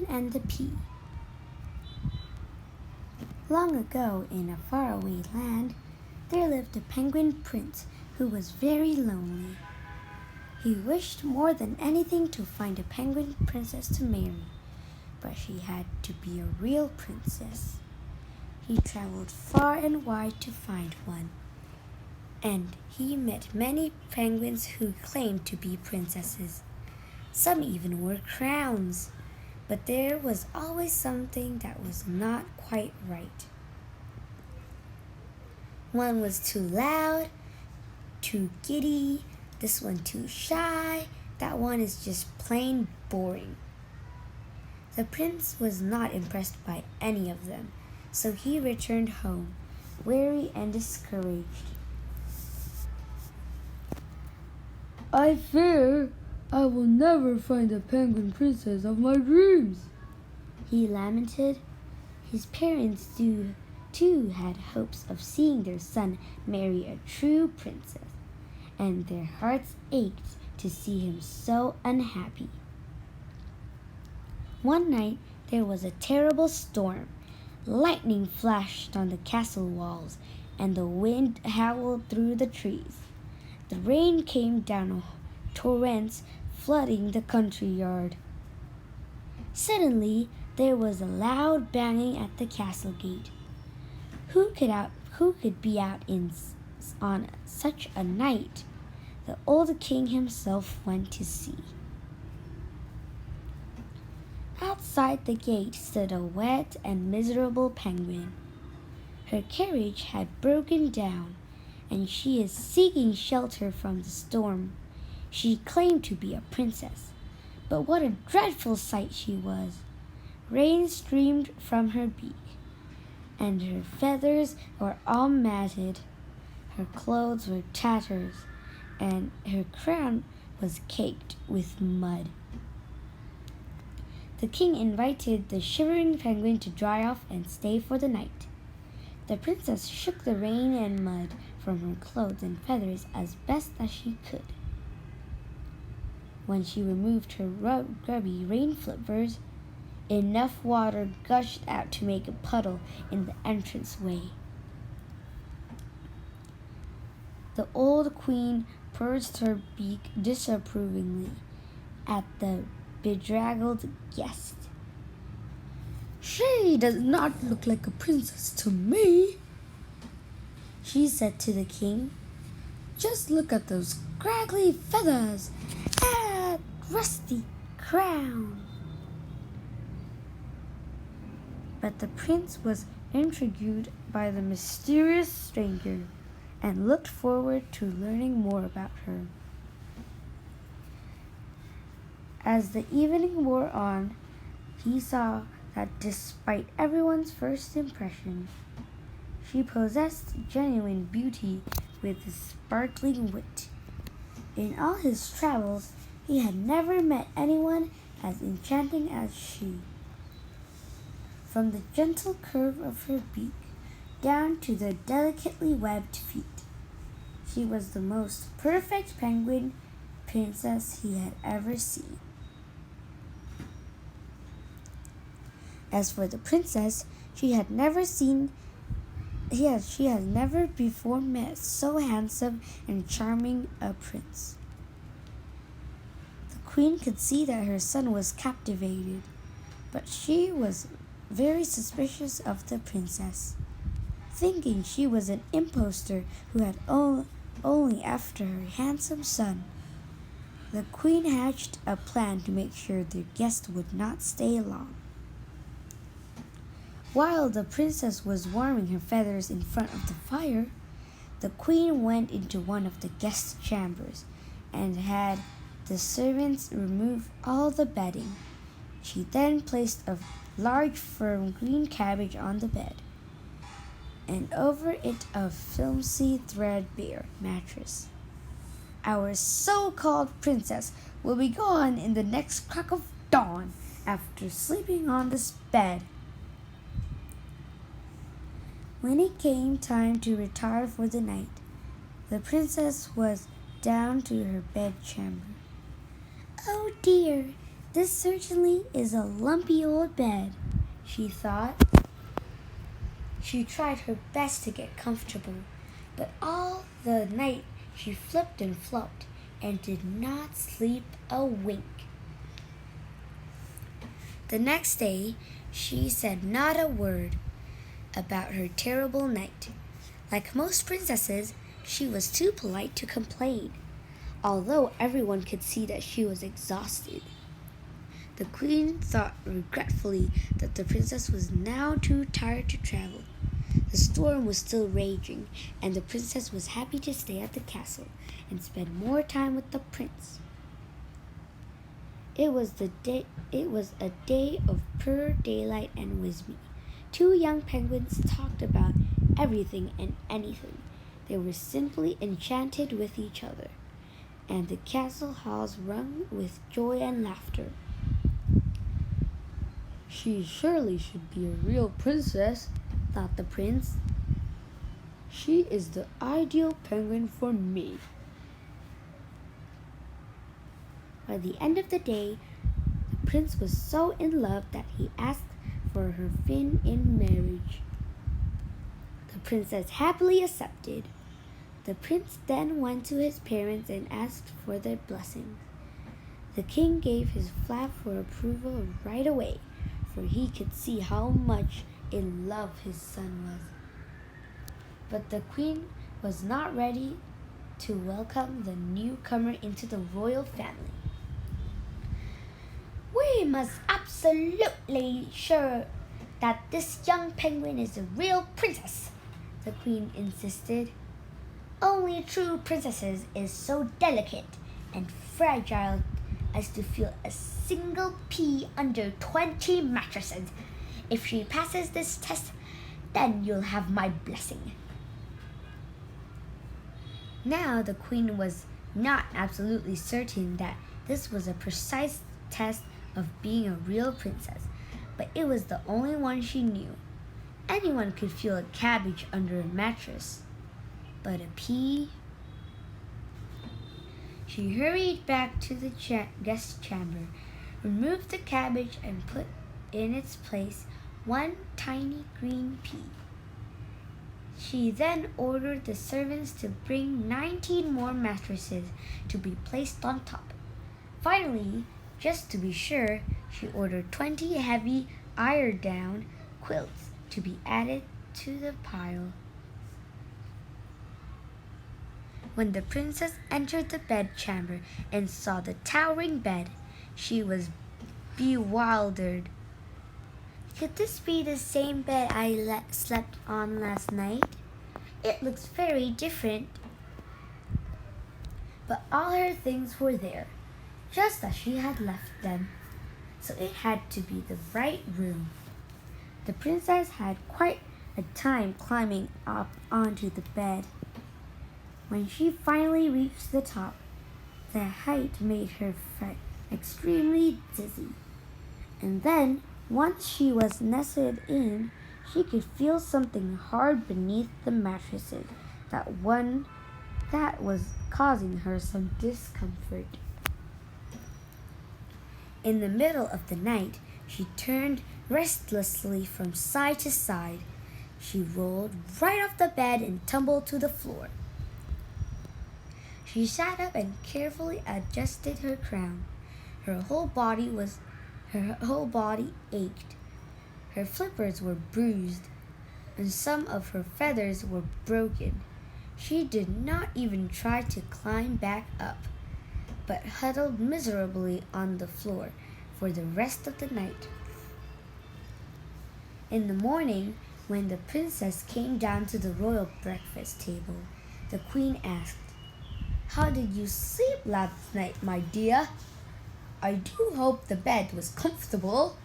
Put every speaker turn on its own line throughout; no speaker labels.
and the Pea. Long ago, in a faraway land, there lived a penguin prince who was very lonely. He wished more than anything to find a penguin princess to marry, but she had to be a real princess. He traveled far and wide to find one, and he met many penguins who claimed to be princesses. Some even wore crowns, but there was always something that was not quite right. One was too loud, too giddy, this one too shy, that one is just plain boring. The prince was not impressed by any of them, so he returned home, weary and discouraged.
I fear I will never find the penguin princess of my dreams,
he lamented. His parents too had hopes of seeing their son marry a true princess, and their hearts ached to see him so unhappy. One night there was a terrible storm. Lightning flashed on the castle walls, and the wind howled through the trees. The rain came down in torrents, flooding the country yard. Suddenly, there was a loud banging at the castle gate. Who could be out on such a night? The old king himself went to see. Outside the gate stood a wet and miserable penguin. Her carriage had broken down, and she is seeking shelter from the storm. She claimed to be a princess, but what a dreadful sight she was! Rain streamed from her beak, and her feathers were all matted. Her clothes were tatters, and her crown was caked with mud. The king invited the shivering penguin to dry off and stay for the night. The princess shook the rain and mud from her clothes and feathers as best as she could. When she removed her grubby rain flippers, enough water gushed out to make a puddle in the entranceway. The old queen pursed her beak disapprovingly at the bedraggled guest.
"She does not look like a princess to me,"
she said to the king.
"Just look at those scraggly feathers
and rusty crown." But the prince was intrigued by the mysterious stranger and looked forward to learning more about her. As the evening wore on, he saw that despite everyone's first impression, she possessed genuine beauty with a sparkling wit. In all his travels, he had never met anyone as enchanting as she. From the gentle curve of her beak down to the delicately webbed feet, she was the most perfect penguin princess he had ever seen. As for the princess, she had never before met so handsome and charming a prince. The queen could see that her son was captivated, but she was very suspicious of the princess, thinking she was an impostor who had only after her handsome son. The queen hatched a plan to make sure their guest would not stay long. While the princess was warming her feathers in front of the fire, the queen went into one of the guest chambers and had the servants remove all the bedding. She then placed a large firm green cabbage on the bed, and over it a filmy threadbare mattress. "Our so-called princess will be gone in the next crack of dawn after sleeping on this bed." When it came time to retire for the night, the princess was down to her bedchamber. "Oh dear, "This certainly is a lumpy old bed," she thought. She tried her best to get comfortable, but all the night she flipped and flopped and did not sleep a wink. The next day, she said not a word about her terrible night. Like most princesses, she was too polite to complain, although everyone could see that she was exhausted. The queen thought regretfully that the princess was now too tired to travel. The storm was still raging, and the princess was happy to stay at the castle and spend more time with the prince. It was a day of pure daylight and wisdom. Two young penguins talked about everything and anything. They were simply enchanted with each other, and the castle halls rung with joy and laughter.
She surely should be a real princess,
thought the prince.
She is the ideal penguin for me.
By the end of the day, the prince was so in love that he asked for her fin in marriage. The princess happily accepted. The prince then went to his parents and asked for their blessings. The king gave his flap for approval right away, for he could see how much in love his son was. But the queen was not ready to welcome the newcomer into the royal family. "We must absolutely sure that this young penguin is a real princess," the queen insisted. "Only true princesses is so delicate and fragile as to feel a single pea under 20 mattresses. If she passes this test, then you'll have my blessing." Now the queen was not absolutely certain that this was a precise test of being a real princess, but it was the only one she knew. Anyone could feel a cabbage under a mattress, but a pea? She hurried back to the guest chamber, removed the cabbage, and put in its place one tiny green pea. She then ordered the servants to bring 19 more mattresses to be placed on top. Finally, just to be sure, she ordered 20 heavy eider-down quilts to be added to the pile. When the princess entered the bedchamber and saw the towering bed, she was bewildered. "Could this be the same bed I slept on last night? It looks very different." But all her things were there, just as she had left them, so it had to be the right room. The princess had quite a time climbing up onto the bed. When she finally reached the top, the height made her extremely dizzy. And then, once she was nestled in, she could feel something hard beneath the mattresses that was causing her some discomfort. In the middle of the night, she turned restlessly from side to side. She rolled right off the bed and tumbled to the floor. She sat up and carefully adjusted her crown. Her whole body ached. Her flippers were bruised, and some of her feathers were broken. She did not even try to climb back up, but huddled miserably on the floor for the rest of the night. In the morning, when the princess came down to the royal breakfast table, the queen asked, "How did you sleep last night, my dear? I do hope the bed was comfortable."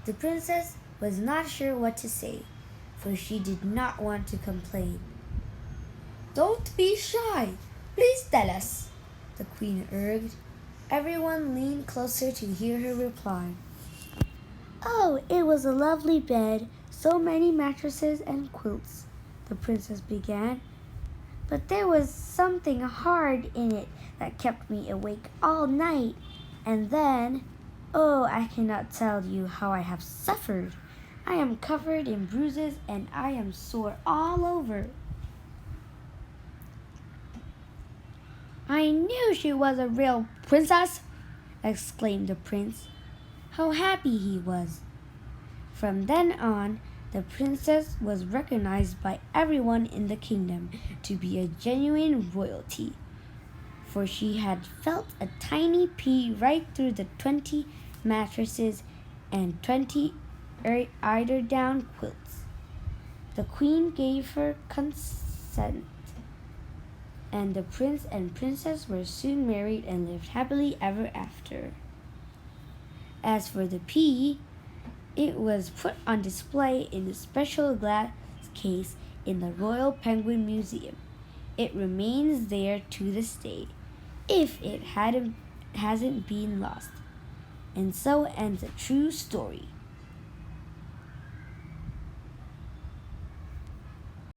The princess was not sure what to say, for she did not want to complain. "Don't be shy. Please tell us," the queen urged. Everyone leaned closer to hear her reply. "Oh, it was a lovely bed, so many mattresses and quilts," the princess began. "But there was something hard in it that kept me awake all night. And then Oh, I cannot tell you how I have suffered. I am covered in bruises and I am sore all over. I knew she was a real princess, exclaimed the prince. How happy he was. From then on, the princess was recognized by everyone in the kingdom to be a genuine royalty, for she had felt a tiny pea right through the 20 mattresses and 20 eiderdown quilts. The queen gave her consent, and the prince and princess were soon married and lived happily ever after. As for the pea, it was put on display in a special glass case in the Royal Penguin Museum. It remains there to this day, if it hasn't been lost. And so ends a true story.